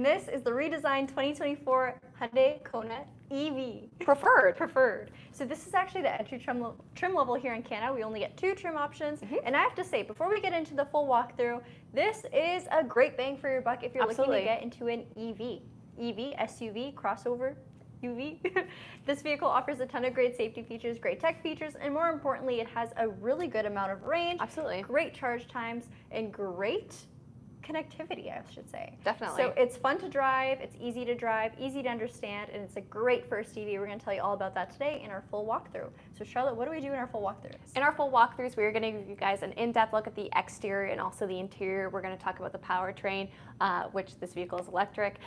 and this is the redesigned 2024 Hyundai Kona EV. Preferred. So this is actually the entry trim level here in Canada. We only get 2 trim options. And I have to say, before we get into the full walkthrough, this is a great bang for your buck if you're looking to get into an EV, SUV, crossover, UV. This vehicle offers a ton of great safety features, great tech features, and more importantly, it has a really good amount of range. Absolutely. Great charge times, and great connectivity, I should say. Definitely. So it's fun to drive, it's easy to drive, easy to understand, and it's a great first EV. We're going to tell you all about that today in our full walkthrough. So Charlotte, what do we do in our full walkthroughs? In our full walkthroughs, we are going to give you guys an in-depth look at the exterior and also the interior. We're going to talk about the powertrain, which this vehicle is electric.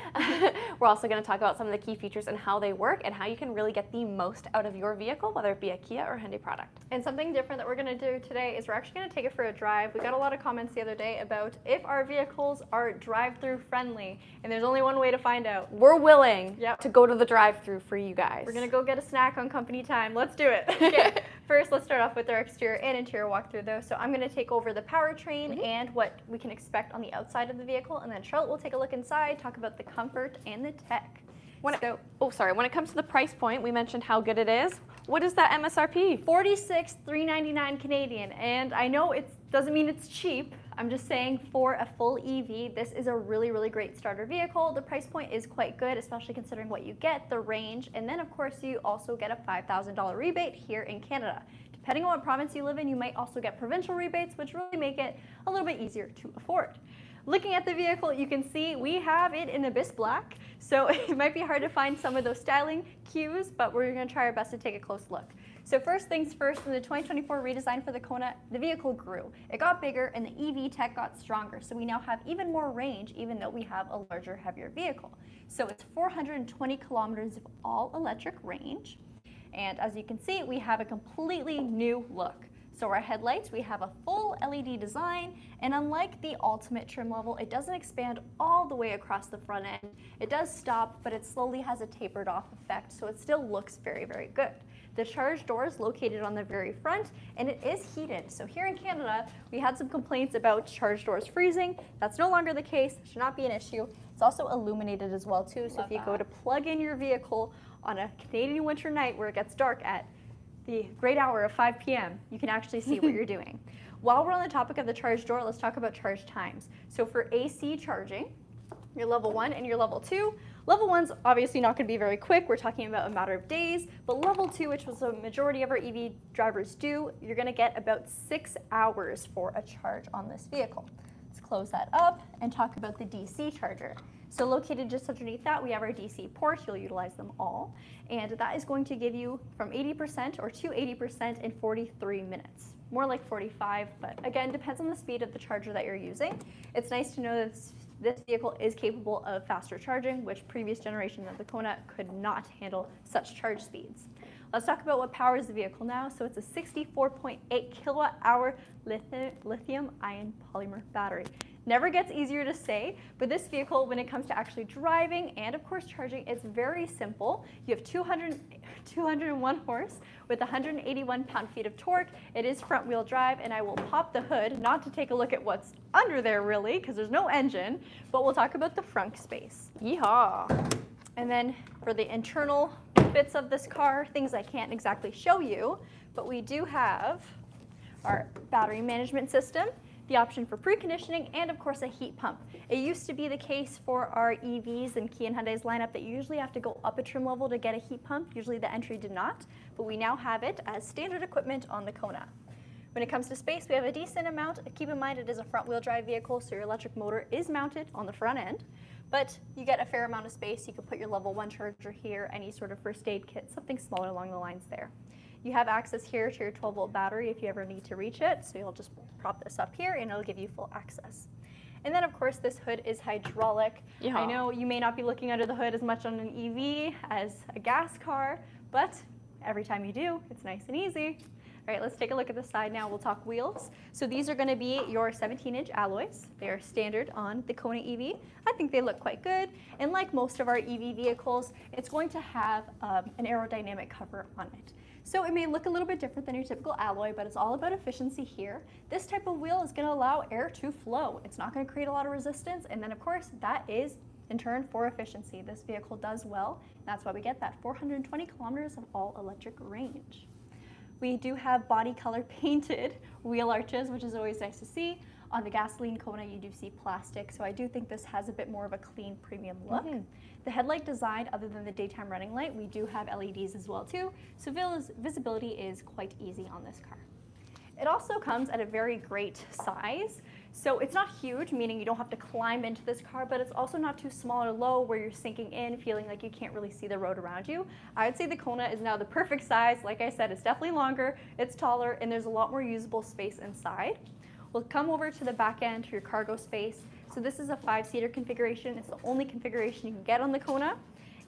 We're also going to talk about some of the key features and how they work and how you can really get the most out of your vehicle, whether it be a Kia or Hyundai product. And something different that we're going to do today is we're actually going to take it for a drive. We got a lot of comments the other day about if our vehicles are drive-through friendly, and there's only one way to find out. We're willing to go to the drive-through for you guys. We're going to go get a snack on company time. Let's do it. Okay. First, let's start off with our exterior and interior walkthrough though. So I'm going to take over the powertrain and what we can expect on the outside of the vehicle, and then Charlotte will take a look inside, talk about the comfort and the tech. When it comes to the price point, we mentioned how good it is. What is that MSRP? $46,399 Canadian, and I know it doesn't mean it's cheap. I'm just saying for a full EV, this is a really, really great starter vehicle. The price point is quite good, especially considering what you get, the range, and then of course you also get a $5,000 rebate here in Canada. Depending on what province you live in, you might also get provincial rebates, which really make it a little bit easier to afford. Looking at the vehicle, you can see we have it in Abyss Black, so it might be hard to find some of those styling cues, but we're going to try our best to take a close look. So first things first, in the 2024 redesign for the Kona, the vehicle grew. It got bigger and the EV tech got stronger, so we now have even more range even though we have a larger, heavier vehicle. So it's 420 kilometers of all-electric range, and as you can see, we have a completely new look. So our headlights, we have a full LED design, and unlike the ultimate trim level, it doesn't expand all the way across the front end. It does stop, but it slowly has a tapered off effect, so it still looks very, very good. The charge door is located on the very front, and it is heated. So here in Canada, we had some complaints about charge doors freezing. That's no longer the case, should not be an issue. It's also illuminated as well too, so if you go to plug in your vehicle on a Canadian winter night where it gets dark at the great hour of 5 p.m., you can actually see what you're doing. While we're on the topic of the charge door, let's talk about charge times. So for AC charging, your level 1 and your level 2. Level 1's obviously not going to be very quick. We're talking about a matter of days. But level 2, which was the majority of our EV drivers do, you're going to get about 6 hours for a charge on this vehicle. Let's close that up and talk about the DC charger. So located just underneath that, we have our DC port. You'll utilize them all. And that is going to give you from 80% or to 80% in 43 minutes. More like 45, but again, depends on the speed of the charger that you're using. It's nice to know that this vehicle is capable of faster charging, which previous generations of the Kona could not handle such charge speeds. Let's talk about what powers the vehicle now. So it's a 64.8 kilowatt hour lithium-ion polymer battery. Never gets easier to say, but this vehicle, when it comes to actually driving and of course charging, it's very simple. You have 201 horse with 181 pound-feet of torque. It is front-wheel drive, and I will pop the hood, not to take a look at what's under there really, because there's no engine, but we'll talk about the front space. Yeehaw! And then for the internal bits of this car, things I can't exactly show you, but we do have our battery management system, the option for preconditioning, and of course a heat pump. It used to be the case for our EVs and Kia and Hyundai's lineup that you usually have to go up a trim level to get a heat pump. Usually the entry did not, but we now have it as standard equipment on the Kona. When it comes to space, we have a decent amount. Keep in mind it is a front-wheel drive vehicle, so your electric motor is mounted on the front end, but you get a fair amount of space. You can put your level 1 charger here, any sort of first aid kit, something smaller along the lines there. You have access here to your 12-volt battery if you ever need to reach it, so you'll just prop this up here and it'll give you full access. And then of course this hood is hydraulic. Yeah. I know you may not be looking under the hood as much on an EV as a gas car, but every time you do, it's nice and easy. All right, let's take a look at the side now. We'll talk wheels. So these are going to be your 17-inch alloys. They are standard on the Kona EV. I think they look quite good. And like most of our EV vehicles, it's going to have an aerodynamic cover on it. So it may look a little bit different than your typical alloy, but it's all about efficiency here. This type of wheel is going to allow air to flow. It's not going to create a lot of resistance. And then of course, that is In turn, for efficiency, this vehicle does well. That's why we get that 420 kilometers of all-electric range. We do have body color painted wheel arches, which is always nice to see. On the gasoline Kona, you do see plastic, so I do think this has a bit more of a clean, premium look. The headlight design, other than the daytime running light, we do have LEDs as well too, so visibility is quite easy on this car. It also comes at a very great size. So it's not huge, meaning you don't have to climb into this car, but it's also not too small or low where you're sinking in, feeling like you can't really see the road around you. I would say the Kona is now the perfect size. Like I said, it's definitely longer, it's taller, and there's a lot more usable space inside. We'll come over to the back end to your cargo space. So this is a 5-seater configuration. It's the only configuration you can get on the Kona,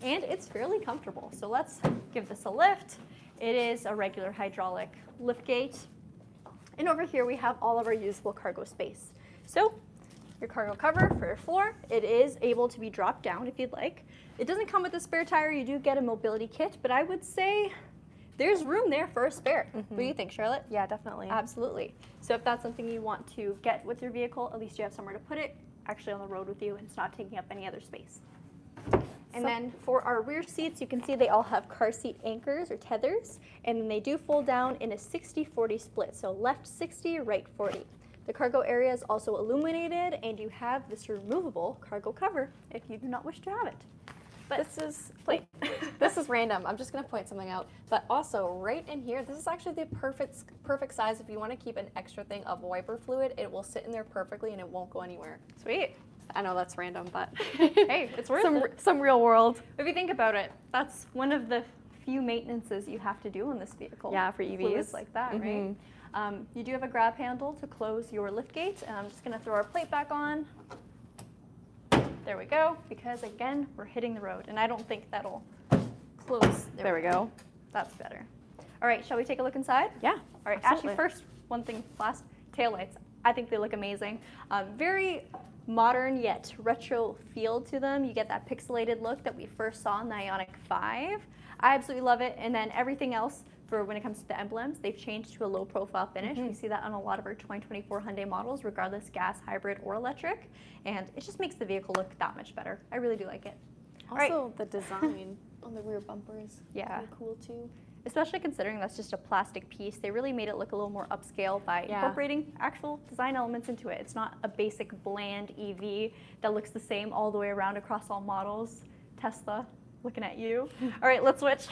and it's fairly comfortable. So let's give this a lift. It is a regular hydraulic lift gate. And over here we have all of our usable cargo space. So your cargo cover for your floor, it is able to be dropped down if you'd like. It doesn't come with a spare tire. You do get a mobility kit, but I would say there's room there for a spare. What do you think, Charlotte? Yeah, definitely. Absolutely. So if that's something you want to get with your vehicle, at least you have somewhere to put it actually on the road with you, and it's not taking up any other space. And then for our rear seats, you can see they all have car seat anchors or tethers, and then they do fold down in a 60-40 split, so left 60, right 40. The cargo area is also illuminated, and you have this removable cargo cover if you do not wish to have it. But this is random. I'm just going to point something out. But also, right in here, this is actually the perfect size. If you want to keep an extra thing of wiper fluid, it will sit in there perfectly and it won't go anywhere. Sweet. I know that's random, but hey, it's worth it. Some real world. If you think about it, that's one of the few maintenances you have to do on this vehicle. Yeah, for EVs. Fluids like that, right? You do have a grab handle to close your lift gate, and I'm just going to throw our plate back on. There we go, because again, we're hitting the road, and I don't think that'll close. There we go. That's better. All right, shall we take a look inside? Yeah. All right, absolutely. actually first, one thing last, taillights. I think they look amazing. Very modern yet retro feel to them. You get that pixelated look that we first saw in the Ioniq 5. I absolutely love it, and then everything else for when it comes to the emblems, they've changed to a low profile finish. We see that on a lot of our 2024 Hyundai models, regardless gas, hybrid, or electric. And it just makes the vehicle look that much better. I really do like it. Also, the design on the rear bumper is really cool too. Especially considering that's just a plastic piece. They really made it look a little more upscale by incorporating actual design elements into it. It's not a basic bland EV that looks the same all the way around across all models. Tesla, looking at you. All right, let's switch.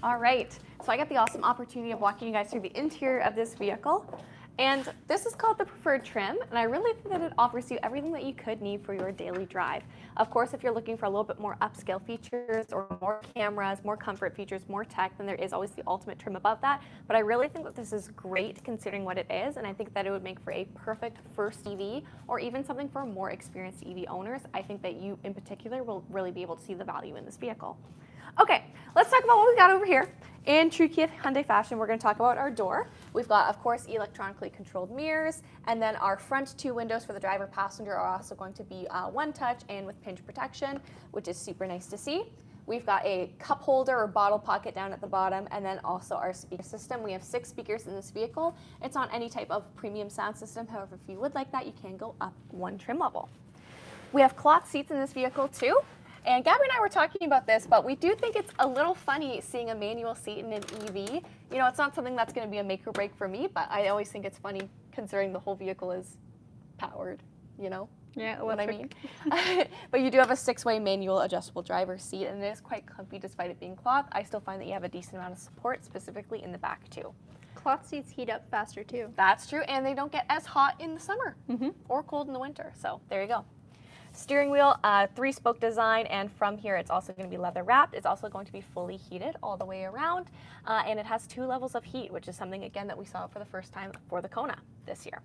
All right, so I got the awesome opportunity of walking you guys through the interior of this vehicle. And this is called the Preferred Trim, and I really think that it offers you everything that you could need for your daily drive. Of course, if you're looking for a little bit more upscale features or more cameras, more comfort features, more tech, then there is always the ultimate trim above that. But I really think that this is great considering what it is, and I think that it would make for a perfect first EV, or even something for more experienced EV owners. I think that you, in particular, will really be able to see the value in this vehicle. Okay, let's talk about what we got over here. In true Hyundai fashion, we're going to talk about our door. We've got, of course, electronically controlled mirrors, and then our front 2 windows for the driver passenger are also going to be one touch and with pinch protection, which is super nice to see. We've got a cup holder or bottle pocket down at the bottom, and then also our speaker system. We have 6 speakers in this vehicle. It's on any type of premium sound system. However, if you would like that, you can go up 1 trim level. We have cloth seats in this vehicle too. And Gabi and I were talking about this, but we do think it's a little funny seeing a manual seat in an EV. You know, it's not something that's going to be a make or break for me, but I always think it's funny considering the whole vehicle is powered, you know? Yeah, what I mean. But you do have a 6-way manual adjustable driver's seat, and it is quite comfy despite it being cloth. I still find that you have a decent amount of support, specifically in the back too. Cloth seats heat up faster too. That's true, and they don't get as hot in the summer or cold in the winter, so there you go. Steering wheel, 3-spoke design, and from here it's also going to be leather wrapped. It's also going to be fully heated all the way around, and it has 2 levels of heat, which is something, again, that we saw for the first time for the Kona this year.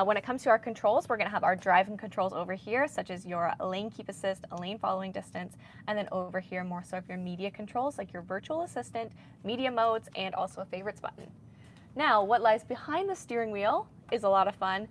When it comes to our controls, we're going to have our driving controls over here, such as your lane keep assist, lane following distance, and then over here more so of your media controls, like your virtual assistant, media modes, and also a favorites button. Now, what lies behind the steering wheel is a lot of fun.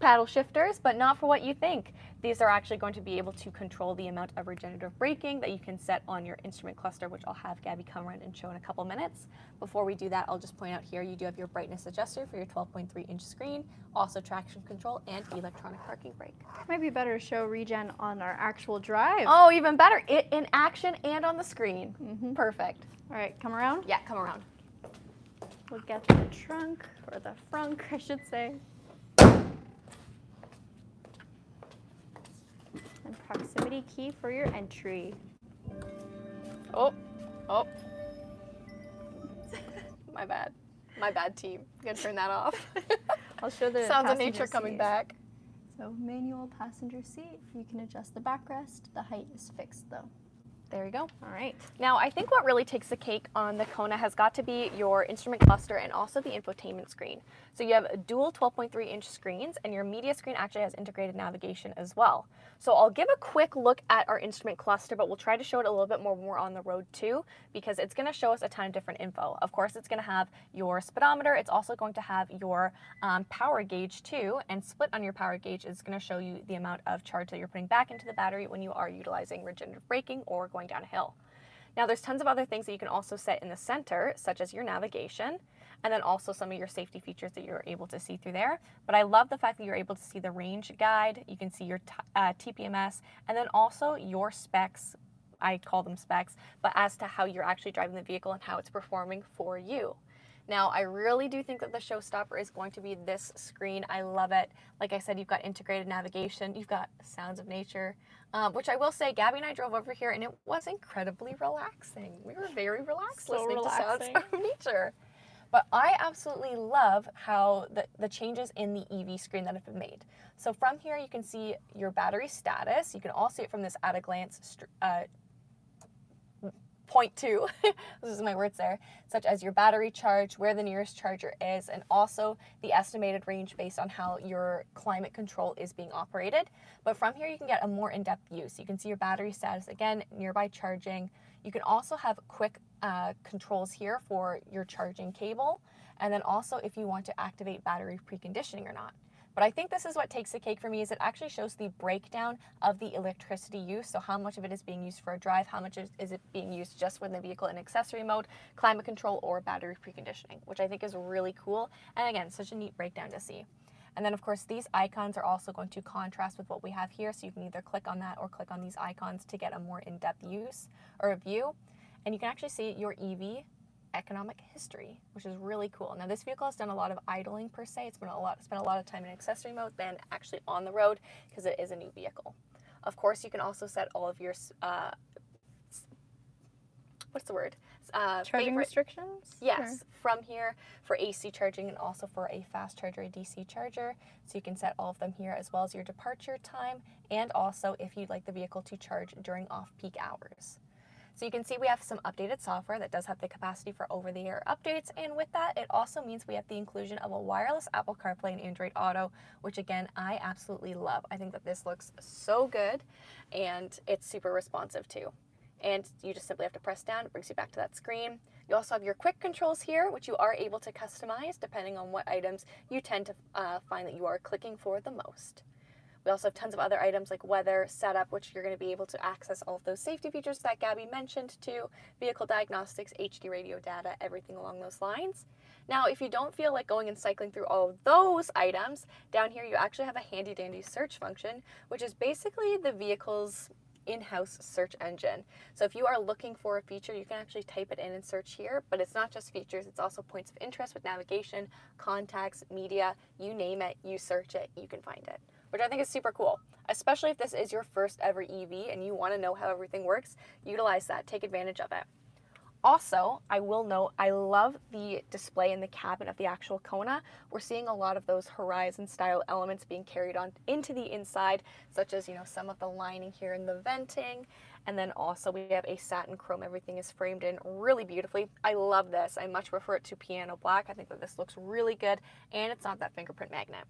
Paddle shifters, but not for what you think. These are actually going to be able to control the amount of regenerative braking that you can set on your instrument cluster, which I'll have Gabby come around and show in a couple minutes. Before we do that, I'll just point out here, you do have your brightness adjuster for your 12.3-inch screen, also traction control and electronic parking brake. Might be better to show regen on our actual drive. Oh, even better, it in action and on the screen. Perfect. All right, come around. Yeah, come around. We'll get the trunk, or the frunk, I should say. And proximity key for your entry. Oh. My bad. My bad, team. I'm gonna turn that off. I'll show the Sounds of passenger nature coming seat. back. So manual passenger seat. You can adjust the backrest. The height is fixed though. There you go. All right. Now, I think what really takes the cake on the Kona has got to be your instrument cluster and also the infotainment screen. So you have dual 12.3-inch screens, and your media screen actually has integrated navigation as well. So I'll give a quick look at our instrument cluster, but we'll try to show it a little bit more when we're on the road too, because it's going to show us a ton of different info. Of course, it's going to have your speedometer. It's also going to have your power gauge too, and split on your power gauge is going to show you the amount of charge that you're putting back into the battery when you are utilizing regenerative braking or going down a hill. Now, there's tons of other things that you can also set in the center, such as your navigation, and then also some of your safety features that you're able to see through there. But I love the fact that you're able to see the range guide, you can see your TPMS, and then also your specs. I call them specs, but as to how you're actually driving the vehicle and how it's performing for you. Now, I really do think that the showstopper is going to be this screen. I love it. Like I said, you've got integrated navigation, you've got sounds of nature, which I will say, Gabby and I drove over here and it was incredibly relaxing. We were very relaxed listening to sounds of nature. But I absolutely love how the changes in the EV screen that have been made. So from here, you can see your battery status. You can also see it from this at a glance point two, this is my words there, such as your battery charge, where the nearest charger is, and also the estimated range based on how your climate control is being operated. But from here, you can get a more in-depth view. So you can see your battery status, again, nearby charging. You can also have quick controls here for your charging cable, and then also if you want to activate battery preconditioning or not. But I think this is what takes the cake for me, is it actually shows the breakdown of the electricity use. So how much of it is being used for a drive, how much is it being used just with the vehicle in accessory mode, climate control, or battery preconditioning, which I think is really cool. And again, such a neat breakdown to see. And then of course, these icons are also going to contrast with what we have here. So you can either click on that or click on these icons to get a more in-depth use or a view. And you can actually see your EV economic history, which is really cool. Now this vehicle has done a lot of idling per se. It's spent a lot of time in accessory mode than actually on the road because it is a new vehicle. Of course, you can also set all of your Charging restrictions? Yes, from here for AC charging and also for a fast charger, a DC charger. So you can set all of them here, as well as your departure time, and also if you'd like the vehicle to charge during off-peak hours. So you can see we have some updated software that does have the capacity for over-the-air updates, and with that, it also means we have the inclusion of a wireless Apple CarPlay and Android Auto, which again, I absolutely love. I think that this looks so good, and it's super responsive too. And you just simply have to press down, it brings you back to that screen. You also have your quick controls here, which you are able to customize depending on what items you tend to find that you are clicking for the most. We also have tons of other items like weather, setup, which you're going to be able to access all of those safety features that Gabby mentioned too, vehicle diagnostics, HD radio data, everything along those lines. Now, if you don't feel like going and cycling through all of those items, down here you actually have a handy dandy search function, which is basically the vehicle's in-house search engine. So if you are looking for a feature, you can actually type it in and search here, but it's not just features, it's also points of interest with navigation, contacts, media, you name it, you search it, you can find it, which I think is super cool, especially if this is your first ever EV and you want to know how everything works. Utilize that, take advantage of it. Also, I will note, I love the display in the cabin of the actual Kona. We're seeing a lot of those Horizon style elements being carried on into the inside, such as, some of the lining here in the venting. And then also we have a satin chrome. Everything is framed in really beautifully. I love this. I much prefer it to piano black. I think that this looks really good, and it's not that fingerprint magnet.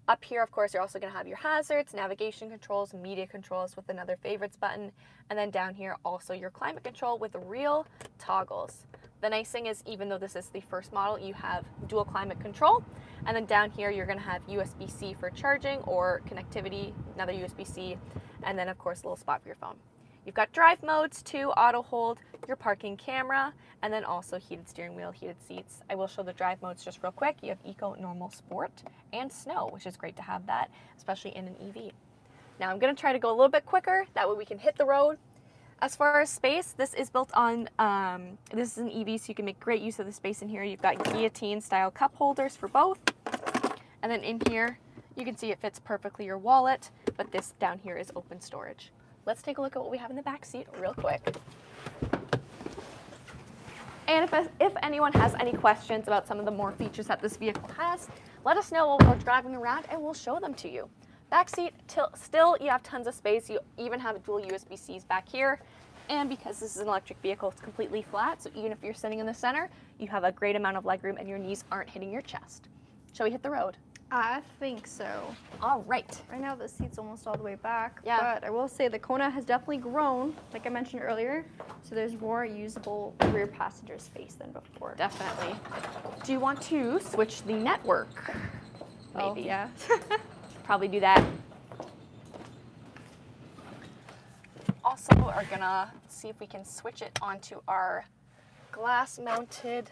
Up here, of course, you're also going to have your hazards, navigation controls, media controls with another favorites button, and then down here also your climate control with real toggles. The nice thing is, even though this is the first model, you have dual climate control. And then down here, you're gonna have USB-C for charging or connectivity, another USB-C, and then of course, a little spot for your phone. You've got drive modes too, auto hold, your parking camera, and then also heated steering wheel, heated seats. I will show the drive modes just real quick. You have Eco, Normal, Sport, and Snow, which is great to have that, especially in an EV. Now I'm gonna try to go a little bit quicker, that way we can hit the road. As far as space, this is built on, this is an EV, so you can make great use of the space in here. You've got guillotine style cup holders for both. And then in here, you can see it fits perfectly your wallet, but this down here is open storage. Let's take a look at what we have in the back seat real quick. And if anyone has any questions about some of the more features that this vehicle has, let us know while we're driving around and we'll show them to you. Backseat, still you have tons of space. You even have dual USB-Cs back here. And because this is an electric vehicle, it's completely flat. So even if you're sitting in the center, you have a great amount of legroom and your knees aren't hitting your chest. Shall we hit the road? I think so. All right. Right now the seat's almost all the way back. Yeah. But I will say the Kona has definitely grown, like I mentioned earlier. So there's more usable rear passenger space than before. Definitely. Do you want to switch the network? Oh, Maybe. yeah. Probably do that. Also, are gonna see if we can switch it onto our glass-mounted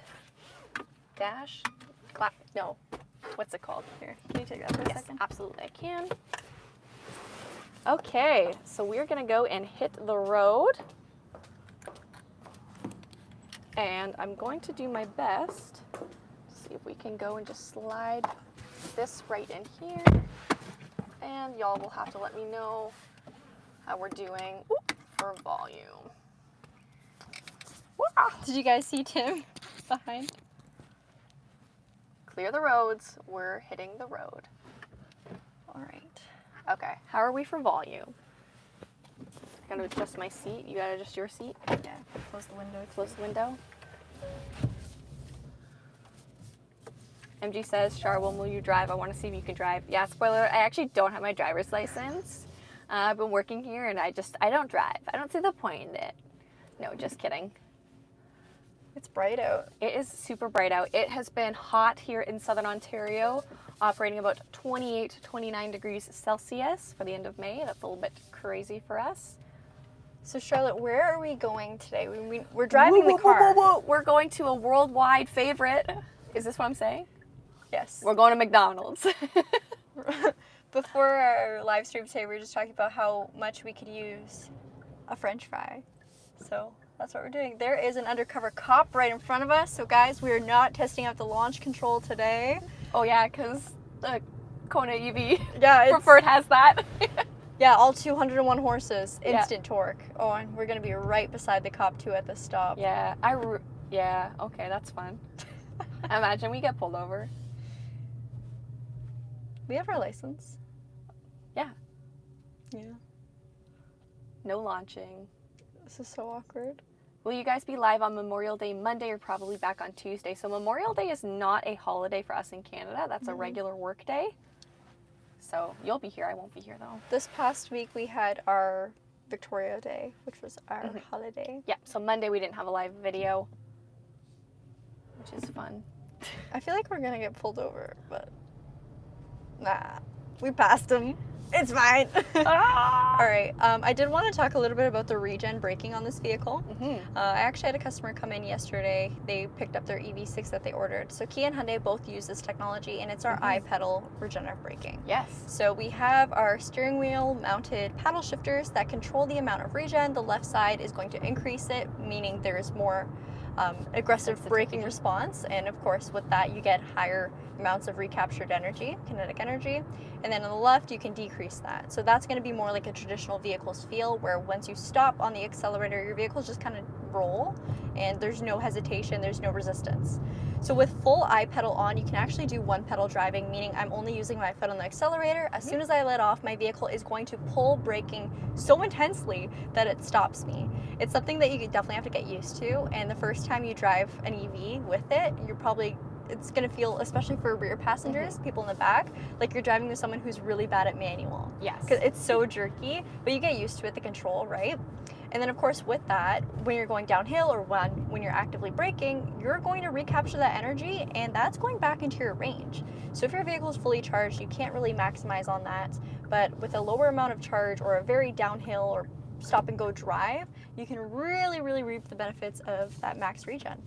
dash. No, what's it called? Here, can you take that for a Yes, second? absolutely, I can. Okay, so we're gonna go and hit the road. And I'm going to do my best to see if we can go and just slide this right in here. And y'all will have to let me know how we're doing for volume. Wah! Did you guys see Tim behind? Clear the roads, we're hitting the road. All right. Okay, how are we for volume? I gotta adjust my seat. You gotta adjust your seat. Yeah, close the window. Close the window. MG says, Char, when will you drive? I want to see if you can drive. Yeah, spoiler, I actually don't have my driver's license. I've been working here and I don't drive. I don't see the point in it. No, just kidding. It's bright out. It is super bright out. It has been hot here in Southern Ontario, operating about 28 to 29 degrees Celsius for the end of May. That's a little bit crazy for us. So Charlotte, where are we going today? We're driving the car. Whoa. We're going to a worldwide favorite. Is this what I'm saying? Yes. We're going to McDonald's. Before our live stream today, we were just talking about how much we could use a French fry. So that's what we're doing. There is an undercover cop right in front of us. So guys, we are not testing out the launch control today. Oh yeah, because the Kona EV Yeah, preferred has that. Yeah, all 201 horses, instant torque. Oh, and we're gonna be right beside the cop too at the stop. Yeah, yeah, okay, that's fun. Imagine we get pulled over. We have our license. Yeah. Yeah. No launching. This is so awkward. Will you guys be live on Memorial Day Monday or probably back on Tuesday? So Memorial Day is not a holiday for us in Canada. That's a regular work day. So you'll be here. I won't be here though. This past week we had our Victoria Day, which was our holiday. Yeah, so Monday we didn't have a live video, which is fun. I feel like we're gonna get pulled over, but nah, we passed them. It's fine. All right, I did want to talk a little bit about the regen braking on this vehicle. I actually had a customer come in yesterday. They picked up their EV6 that they ordered. So Kia and Hyundai both use this technology, and it's our iPedal regenerative braking. Yes. So we have our steering wheel mounted paddle shifters that control the amount of regen. The left side is going to increase it, meaning there is more aggressive braking response, and of course with that you get higher amounts of recaptured energy, kinetic energy, and then on the left you can decrease that. So that's going to be more like a traditional vehicle's feel, where once you stop on the accelerator your vehicles just kind of roll and there's no hesitation, there's no resistance. So with full iPedal on, you can actually do one pedal driving, meaning I'm only using my foot on the accelerator. As soon as I let off, my vehicle is going to pull braking so intensely that it stops me. It's something that you definitely have to get used to, and the first time you drive an EV with it, it's gonna feel, especially for rear passengers, people in the back, like you're driving with someone who's really bad at manual. Yes. Because it's so jerky, but you get used to it, the control, right? And then of course with that, when you're going downhill or when you're actively braking, you're going to recapture that energy and that's going back into your range. So if your vehicle is fully charged, you can't really maximize on that. But with a lower amount of charge or a very downhill or stop and go drive, you can really, really reap the benefits of that max regen.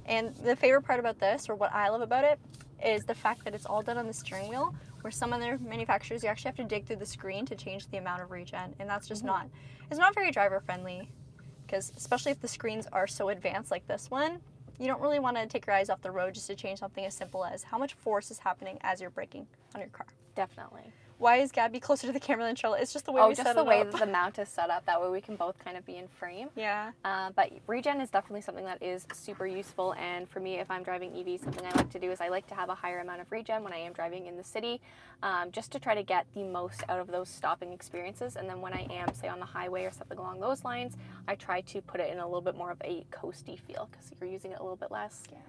And the favorite part about this, or what I love about it, is the fact that it's all done on the steering wheel, where some other manufacturers, you actually have to dig through the screen to change the amount of regen, and that's just it's not very driver friendly, because especially if the screens are so advanced like this one, you don't really want to take your eyes off the road just to change something as simple as how much force is happening as you're braking on your car. Definitely. Why is Gabby closer to the camera than Charlotte? It's just the way we set it up. Oh, just the way that the mount is set up. That way we can both kind of be in frame. Yeah. But regen is definitely something that is super useful. And for me, if I'm driving EV, something I like to do is I like to have a higher amount of regen when I am driving in the city, just to try to get the most out of those stopping experiences. And then when I am, say, on the highway or something along those lines, I try to put it in a little bit more of a coasty feel because you're using it a little bit less. Yeah.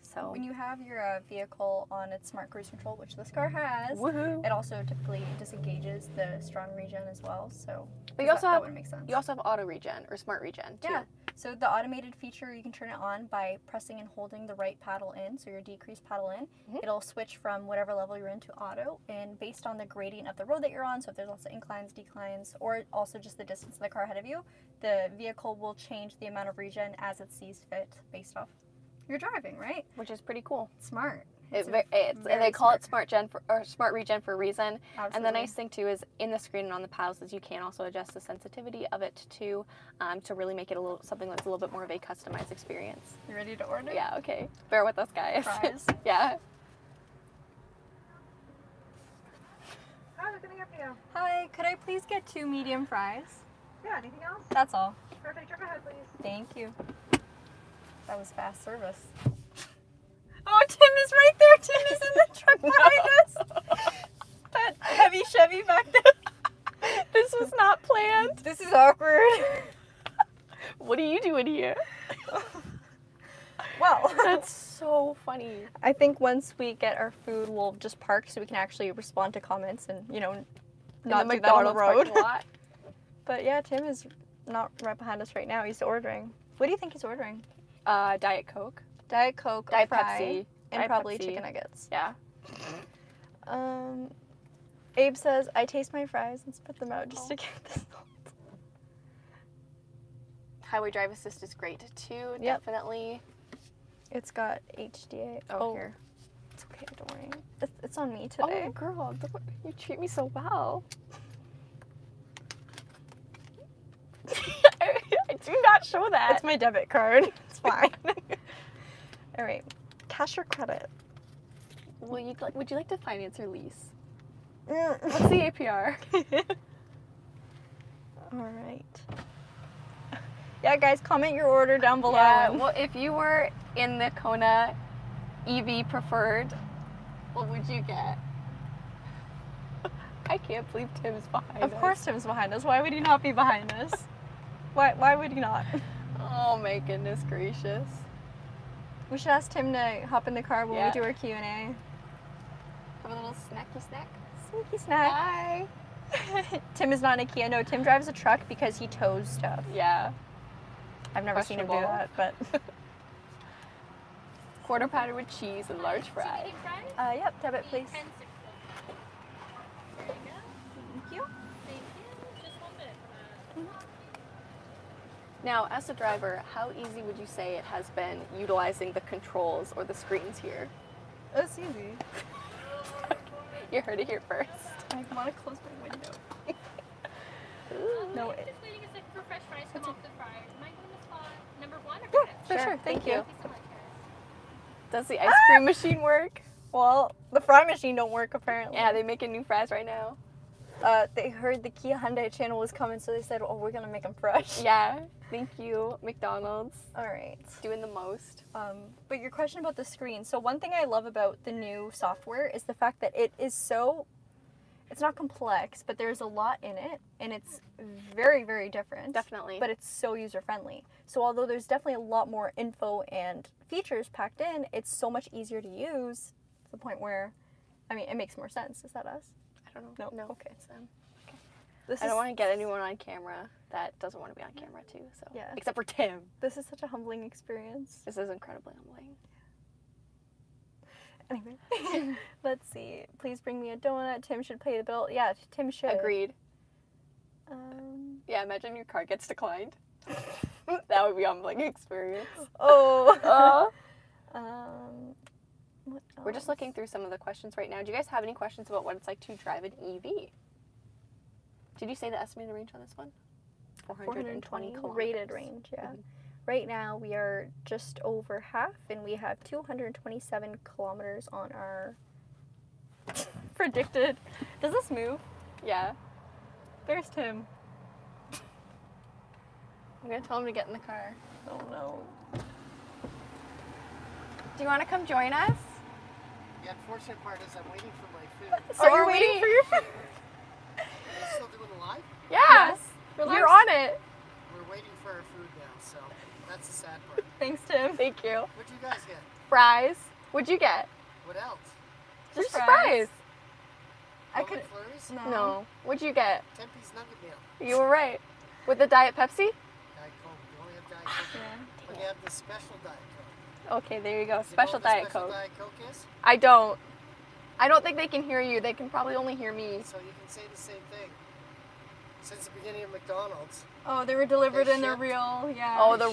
So when you have your vehicle on its smart cruise control, which this car has, woohoo, it also typically disengages the strong regen as well. So but you also that would make sense. You also have auto regen or smart regen too. Yeah. So the automated feature, you can turn it on by pressing and holding the right paddle in, so your decrease paddle in. It'll switch from whatever level you're in to auto, and based on the gradient of the road that you're on, so if there's lots of inclines, declines, or also just the distance of the car ahead of you, the vehicle will change the amount of regen as it sees fit based off your driving, right? Which is pretty cool. Smart. And they call it smart regen for a reason. Absolutely. And the nice thing too is in the screen and on the paddles is you can also adjust the sensitivity of it to really make it something that's a little bit more of a customized experience. You ready to order? Yeah. Okay. Bear with us, guys. Fries. Yeah. Hi, what can I get for you? Hi, could I please get 2 medium fries? Yeah, anything else? That's all. Perfect, drive ahead, please. Thank you. That was fast service. Oh, Tim is right there. Tim is in the truck behind us. That heavy Chevy back there. This was not planned. This is awkward. What are you doing here? Well, That's so funny. I think once we get our food, we'll just park so we can actually respond to comments and, not do that on the road. Lot. But yeah, Tim is not right behind us right now. He's ordering. What do you think he's ordering? Diet Coke. Diet Coke, Diet a fry, Pepsi. and Diet probably Pepsi. chicken nuggets. Yeah. Abe says, I taste my fries and spit them out just to get the salt. Highway Drive Assist is great too. Yep. Definitely. It's got HDA. Oh, here. It's okay, don't worry. It's on me today. Oh, girl, you treat me so well. I do not show that. It's my debit card. It's fine. All right. Cash or credit? Would you like to finance or lease? What's What's the APR? All right. Yeah, guys, comment your order down below. Yeah, well, if you were in the Kona EV preferred, what would you get? I can't believe Tim's behind us. Of course Tim's behind us. Why would he not be behind us? Why would he not? Oh my goodness gracious. We should ask Tim to hop in the car when Yeah. we do our Q&A. Have a little snacky snack. Sneaky snack. Bye. Tim is not in a Kia. No, Tim drives a truck because he tows stuff. Yeah. I've never seen him do that, but... Quarter pounder with cheese and large fries. Yep, debit, please. There you go. Thank you. Thank you. Just 1 minute for that. Now, as a driver, how easy would you say it has been utilizing the controls or the screens here? That's easy. You heard it here first. I want to close my window. Ooh. No, Just waiting a second for fresh fries to come off the fryer. Am I going to spot number 1 or Yeah, finish? for sure. Thank you. Thank you so much, guys. Does the ice cream machine work? Well, the fry machine don't work apparently. Yeah, they're making new fries right now. They heard the Kia Hyundai channel was coming, so they said, "Oh, we're gonna make them fresh." Yeah, thank you, McDonald's. All right. Doing the most. But your question about the screen. So one thing I love about the new software is the fact that it is so. It's not complex, but there's a lot in it, and it's very, very different. Definitely. But it's so user friendly. So although there's definitely a lot more info and features packed in, it's so much easier to use to the point where, I mean, it makes more sense. Is that us? I don't know. No. No. Okay. It's them. Okay. I don't want to get anyone on camera that doesn't want to be on camera too. So Yeah. except for Tim. This is such a humbling experience. This is incredibly humbling. Anyway, let's see. Please bring me a donut. Tim should pay the bill. Yeah, Tim should. Agreed. Yeah, imagine your card gets declined. That would be a humbling experience. Oh. What We're just else? looking through some of the questions right now. Do you guys have any questions about what it's like to drive an EV? Did you say the estimated range on this one? 420 kilometers. rated range, yeah. Right now we are just over half, and we have 227 kilometers on our predicted. Does this move? Yeah. There's Tim. I'm gonna tell him to get in the car. Oh no. Do you want to come join us? The unfortunate part is I'm waiting for my food. So Are you are waiting we. for your food? Are you still doing the live? Yes. You're on it. We're waiting for our food now, so that's the sad part. Thanks, Tim. Thank you. What'd you guys get? Fries. What'd you get? What else? Just fries. fries. I Golden could. Flurries? No. What'd you get? Tempe's Nugget Meal. You were right. With the Diet Pepsi? Diet Coke. You only have Diet Coke. Yeah. But you have the special Diet Coke. Okay, there you go. Do you know Special what the Diet special Coke. Diet Coke is? I don't. I don't think they can hear you. They can probably only hear me. So you can say the same thing. Since the beginning of McDonald's. Oh, they were delivered They in the shipped- real. Yeah. Oh, they the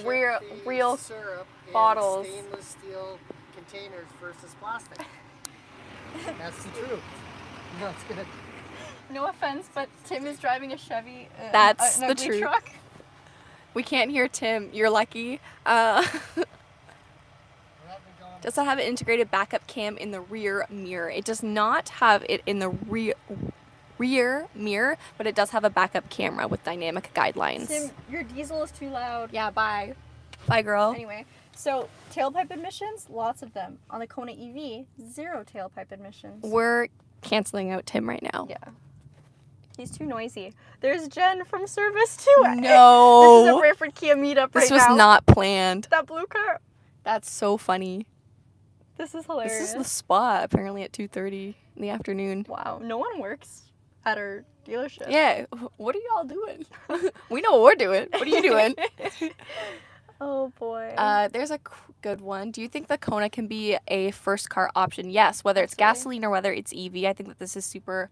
ship real syrup in bottles. stainless steel containers versus plastic. That's the truth. No, it's gonna. No offense, but Tim is driving a Chevy. That's an the ugly truth. truck. We can't hear Tim. You're lucky. Does it have an integrated backup cam in the rear mirror? It does not have it in the rear mirror, but it does have a backup camera with dynamic guidelines. Tim, your diesel is too loud. Yeah, bye. Bye, girl. Anyway, so tailpipe emissions, lots of them. On the Kona EV, 0 tailpipe emissions. We're canceling out Tim right now. Yeah. He's too noisy. There's Jen from service too. No. This is a Brantford Kia meetup This right was now. not planned. That blue car. That's so funny. This is hilarious. This is the spot apparently at 2:30 in the afternoon. Wow, no one works at our dealership. Yeah, what are y'all doing? We know what we're doing. What are you doing? Oh boy. There's a good one. Do you think the Kona can be a first car option? Yes, whether it's Absolutely. gasoline or whether it's EV. I think that this is super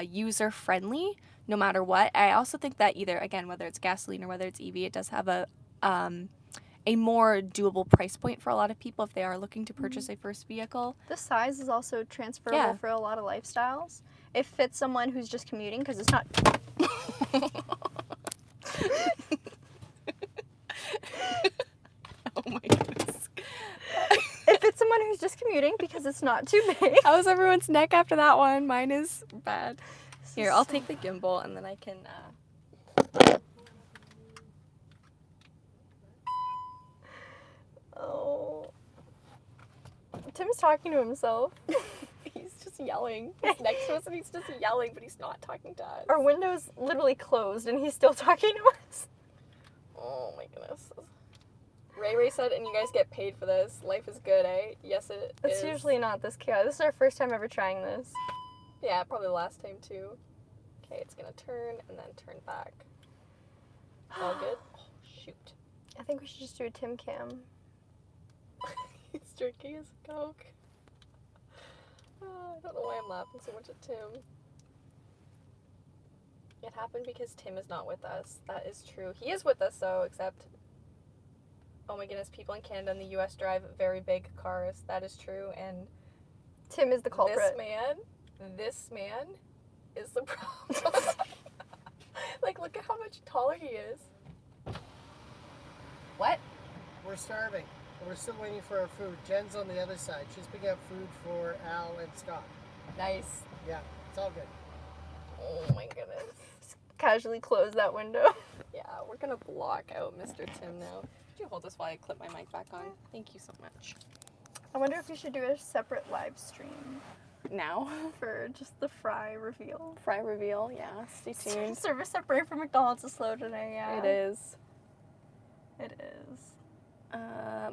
user friendly no matter what. I also think that either, again, whether it's gasoline or whether it's EV, it does have a more doable price point for a lot of people if they are looking to purchase a first vehicle. The size is also transferable Yeah. for a lot of lifestyles. It fits someone who's just commuting because it's not. Oh my goodness. It fits someone who's just commuting because it's not too big. How's everyone's neck after that one? Mine is bad. Here, I'll so- take the gimbal and then I can. Oh. Tim's talking to himself. He's just yelling. He's next to us and he's just yelling, but he's not talking to us. Our window's literally closed and he's still talking to us. Oh my goodness. Ray said, and you guys get paid for this. Life is good, eh? Yes, it It's is. usually not this chaotic. This is our first time ever trying this. Yeah, probably the last time too. Okay, it's gonna turn and then turn back. All good? Oh, shoot. I think we should just do a Tim cam. He's drinking his Coke. I don't know why I'm laughing so much at Tim. It happened because Tim is not with us. That is true. He is with us though, except, oh my goodness, people in Canada and the US drive very big cars. That is true. And Tim is the culprit. this man is the problem. Like, look at how much taller he is. What? We're starving. We're still waiting for our food. Jen's on the other side. She's picking up food for Al and Scott. Nice. Yeah, it's all good. Oh my goodness. Just casually close that window. Yeah, we're gonna block out Mr. Tim now. Could you hold this while I clip my mic back on? Thank you so much. I wonder if we should do a separate live stream Now, for just the fry reveal. fry reveal. Yeah, stay tuned. Service at Brave from McDonald's is slow today, yeah. It is. It is.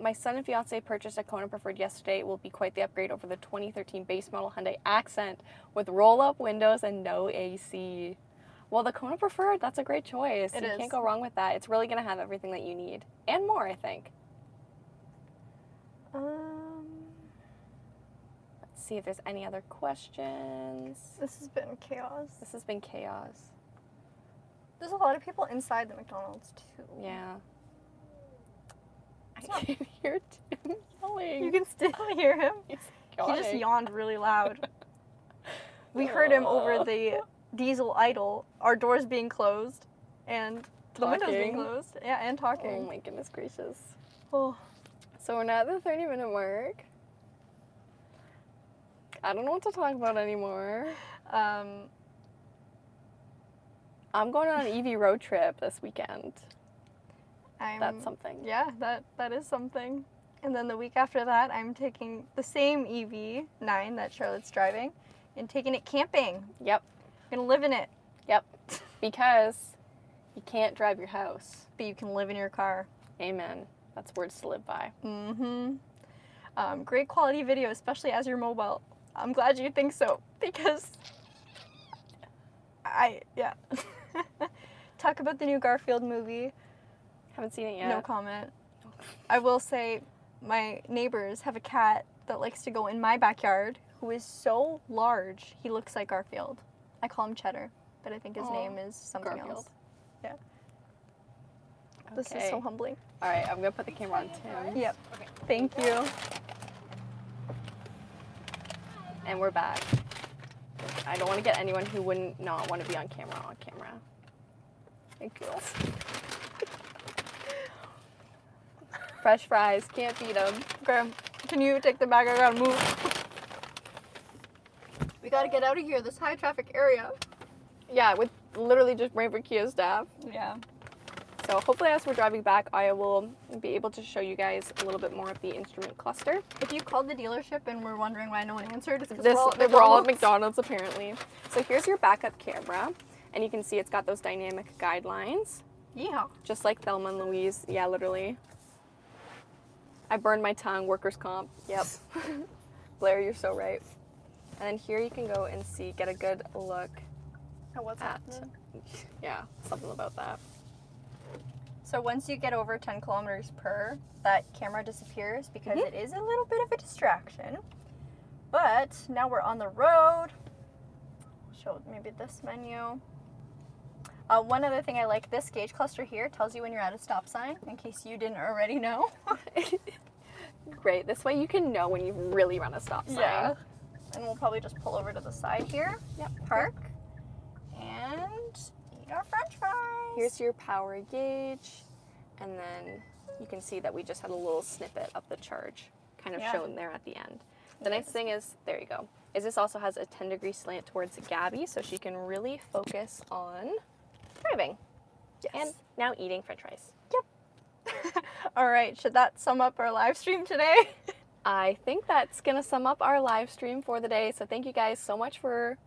My son and fiance purchased a Kona Preferred yesterday. It will be quite the upgrade over the 2013 base model Hyundai Accent with roll-up windows and no AC. Well, the Kona Preferred, that's a great choice. It You is. can't go wrong with that. It's really going to have everything that you need and more, I think. Let's see if there's any other questions. This has been chaos. This has been chaos. There's a lot of people inside the McDonald's too. Yeah. I can hear Tim yelling. You can still hear him. He's He just yawning. yawned really loud. We heard him over the diesel idle, our doors being closed, and the windows being Talking. closed. Yeah, and Oh talking. my goodness gracious. Oh. So we're not at the 30-minute mark. I don't know what to talk about anymore. I'm going on an EV road trip this weekend. That's something. Yeah, that is something. And then the week after that, I'm taking the same EV9 that Charlotte's driving and taking it camping. Yep. I'm gonna live in it, Yep. Because you can't drive your house. but you can live in your car. Amen. That's words to live by. Mm-hmm. Great quality video, especially as you're mobile. I'm glad you think so, because yeah. Talk about the new Garfield movie. Haven't seen it yet. No comment. I will say my neighbors have a cat that likes to go in my backyard who is so large, he looks like Garfield. I call him Cheddar, but I think his Aw, name is something Garfield. else. Yeah. This is so humbling. All right, I'm going to put the camera on Tim. Yep. Thank you. And we're back. I don't want to get anyone who wouldn't not want to be on camera. Thank you. Fresh fries, can't beat them. Okay, can you take the bag? I gotta move. We gotta get out of here, this high traffic area. Yeah, with literally just Rainbow Kia staff. Yeah. So hopefully as we're driving back, I will be able to show you guys a little bit more of the instrument cluster. If you called the dealership and were wondering why no one answered, it's because We're all at McDonald's apparently. So here's your backup camera, and you can see it's got those dynamic guidelines, Yeah. just like Thelma and Louise. Yeah, literally. I burned my tongue, workers' comp. Yep. Blair, you're so right. And then here you can go and see, get a good look What's at, yeah, something about that. So once you get over 10 kilometers per, that camera disappears because it is a little bit of a distraction. But now we're on the road. Show maybe this menu. One other thing I like, this gauge cluster here tells you when you're at a stop sign, in case you didn't already know. Great. This way you can know when you've really run a stop sign. Yeah. And we'll probably just pull over to the side here. Yep. Park. And eat our french fries. Here's your power gauge, and then you can see that we just had a little snippet of the charge kind of shown there at the end. The nice thing is, there you go, is this also has a 10-degree slant towards Gabi, so she can really focus on driving. Yes. And now eating french fries. All right, should that sum up our live stream today? I think that's going to sum up our live stream for the day, so thank you guys so much for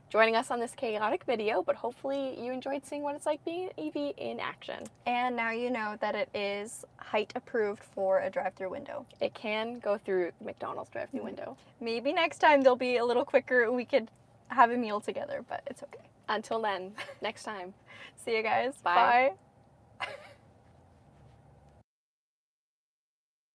joining us on this chaotic video, but hopefully you enjoyed seeing what it's like being an EV in action. And now you know that it is height approved for a drive-through window. It can go through the McDonald's drive-thru window. Maybe next time they'll be a little quicker and we could have a meal together, but it's okay. Until then, next time. See you guys. Bye. Bye.